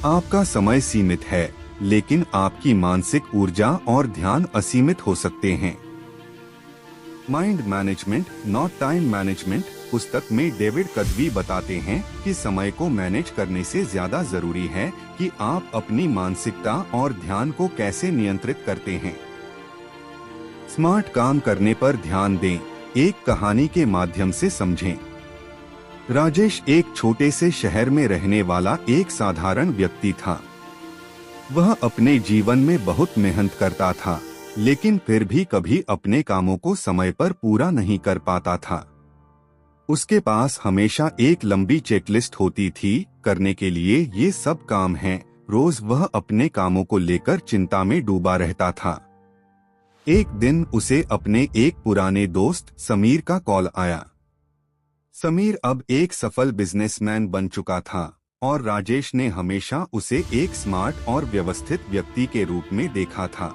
आपका समय सीमित है, लेकिन आपकी मानसिक ऊर्जा और ध्यान असीमित हो सकते हैं। Mind management not time management पुस्तक में डेविड कदवी बताते हैं कि समय को मैनेज करने से ज्यादा जरूरी है कि आप अपनी मानसिकता और ध्यान को कैसे नियंत्रित करते हैं। स्मार्ट काम करने पर ध्यान दें। एक कहानी के माध्यम से समझें। राजेश एक छोटे से शहर में रहने वाला एक साधारण व्यक्ति था। वह अपने जीवन में बहुत मेहनत करता था, लेकिन फिर भी कभी अपने कामों को समय पर पूरा नहीं कर पाता था। उसके पास हमेशा एक लंबी चेकलिस्ट होती थी, करने के लिए ये सब काम हैं। रोज वह अपने कामों को लेकर चिंता में डूबा रहता था। एक दिन उसे अपने एक पुराने दोस्त समीर का कॉल आया। समीर अब एक सफल बिजनेसमैन बन चुका था और राजेश ने हमेशा उसे एक स्मार्ट और व्यवस्थित व्यक्ति के रूप में देखा था।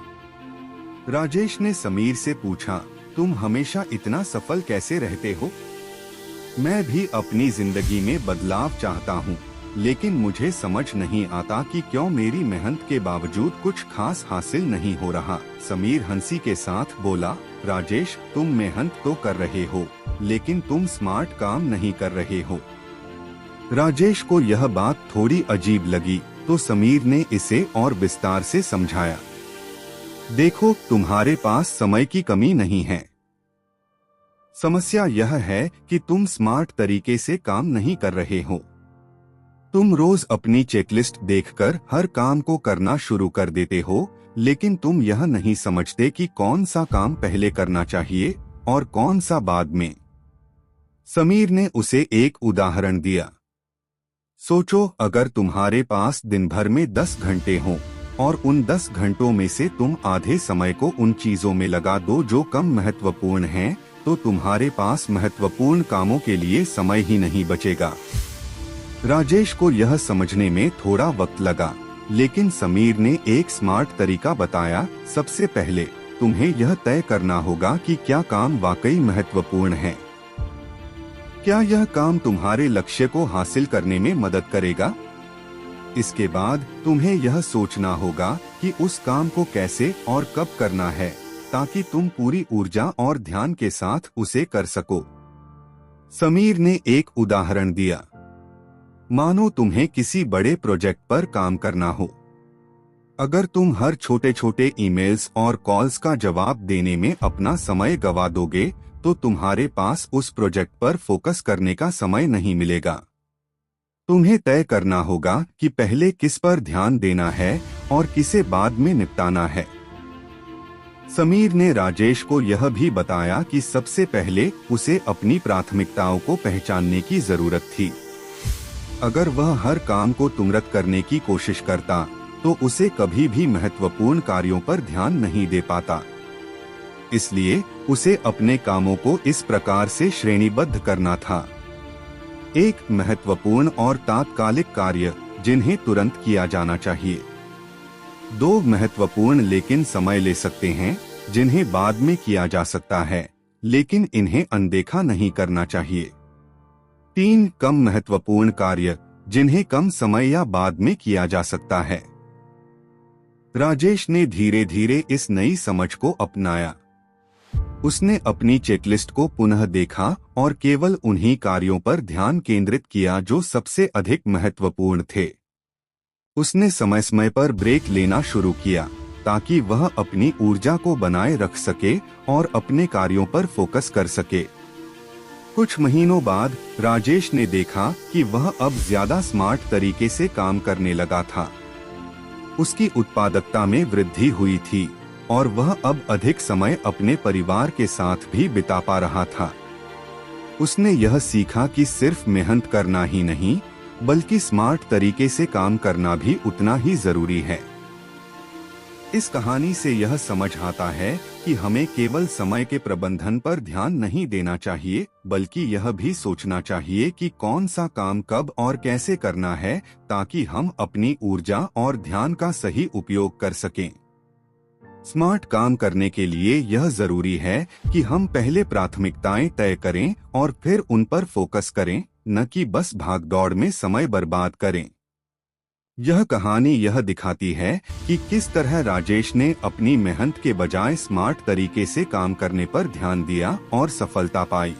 राजेश ने समीर से पूछा, तुम हमेशा इतना सफल कैसे रहते हो? मैं भी अपनी जिंदगी में बदलाव चाहता हूँ, लेकिन मुझे समझ नहीं आता कि क्यों मेरी मेहनत के बावजूद कुछ खास हासिल नहीं हो रहा। समीर हंसी के साथ बोला, राजेश, तुम मेहनत तो कर रहे हो, लेकिन तुम स्मार्ट काम नहीं कर रहे हो। राजेश को यह बात थोड़ी अजीब लगी, तो समीर ने इसे और विस्तार से समझाया। देखो, तुम्हारे पास समय की कमी नहीं है। समस्या यह है कि तुम स्मार्ट तरीके से काम नहीं कर रहे हो। तुम रोज अपनी चेकलिस्ट देखकर हर काम को करना शुरू कर देते हो, लेकिन तुम यह नहीं समझते कि कौन सा काम पहले करना चाहिए और कौन सा बाद में। समीर ने उसे एक उदाहरण दिया। सोचो, अगर तुम्हारे पास दिन भर में 10 घंटे हों और उन 10 घंटों में से तुम आधे समय को उन चीजों में लगा दो जो कम महत्वपूर्ण हैं, तो तुम्हारे पास महत्वपूर्ण कामों के लिए समय ही नहीं बचेगा। राजेश को यह समझने में थोड़ा वक्त लगा, लेकिन समीर ने एक स्मार्ट तरीका बताया। सबसे पहले तुम्हें यह तय करना होगा कि क्या काम वाकई महत्वपूर्ण है। क्या यह काम तुम्हारे लक्ष्य को हासिल करने में मदद करेगा? इसके बाद तुम्हें यह सोचना होगा कि उस काम को कैसे और कब करना है, ताकि तुम पूरी ऊर्जा और ध्यान के साथ उसे कर सको। समीर ने एक उदाहरण दिया। मानो तुम्हें किसी बड़े प्रोजेक्ट पर काम करना हो। अगर तुम हर छोटे छोटे ईमेल्स और कॉल्स का जवाब देने में अपना समय गवा दोगे, तो तुम्हारे पास उस प्रोजेक्ट पर फोकस करने का समय नहीं मिलेगा। तुम्हें तय करना होगा कि पहले किस पर ध्यान देना है और किसे बाद में निपटाना है। समीर ने राजेश को यह भी बताया कि सबसे पहले उसे अपनी प्राथमिकताओं को पहचानने की जरूरत थी। अगर वह हर काम को तुरंत करने की कोशिश करता, तो उसे कभी भी महत्वपूर्ण कार्यों पर ध्यान नहीं दे पाता। इसलिए उसे अपने कामों को इस प्रकार से श्रेणीबद्ध करना था। एक महत्वपूर्ण और तात्कालिक कार्य जिन्हें तुरंत किया जाना चाहिए। 2 महत्वपूर्ण लेकिन समय ले सकते हैं, जिन्हें बाद में किया जा सकता है, लेकिन इन्हें अनदेखा नहीं करना चाहिए। 3 कम महत्वपूर्ण कार्य जिन्हें कम समय या बाद में किया जा सकता है। राजेश ने धीरे धीरे इस नई समझ को अपनाया। उसने अपनी चेकलिस्ट को पुनः देखा और केवल उन्हीं कार्यों पर ध्यान केंद्रित किया जो सबसे अधिक महत्वपूर्ण थे। उसने समय समय पर ब्रेक लेना शुरू किया, ताकि वह अपनी ऊर्जा को बनाए रख सके और अपने कार्यों पर फोकस कर सके। कुछ महीनों बाद राजेश ने देखा कि वह अब ज्यादा स्मार्ट तरीके से काम करने लगा था। उसकी उत्पादकता में वृद्धि हुई थी और वह अब अधिक समय अपने परिवार के साथ भी बिता पा रहा था। उसने यह सीखा कि सिर्फ मेहनत करना ही नहीं, बल्कि स्मार्ट तरीके से काम करना भी उतना ही जरूरी है। इस कहानी से यह समझ आता है कि हमें केवल समय के प्रबंधन पर ध्यान नहीं देना चाहिए, बल्कि यह भी सोचना चाहिए कि कौन सा काम कब और कैसे करना है, ताकि हम अपनी ऊर्जा और ध्यान का सही उपयोग कर सकें। स्मार्ट काम करने के लिए यह जरूरी है कि हम पहले प्राथमिकताएं तय करें और फिर उन पर फोकस करें, न कि बस भागदौड़ में समय बर्बाद करें। यह कहानी यह दिखाती है कि किस तरह राजेश ने अपनी मेहनत के बजाय स्मार्ट तरीके से काम करने पर ध्यान दिया और सफलता पाई।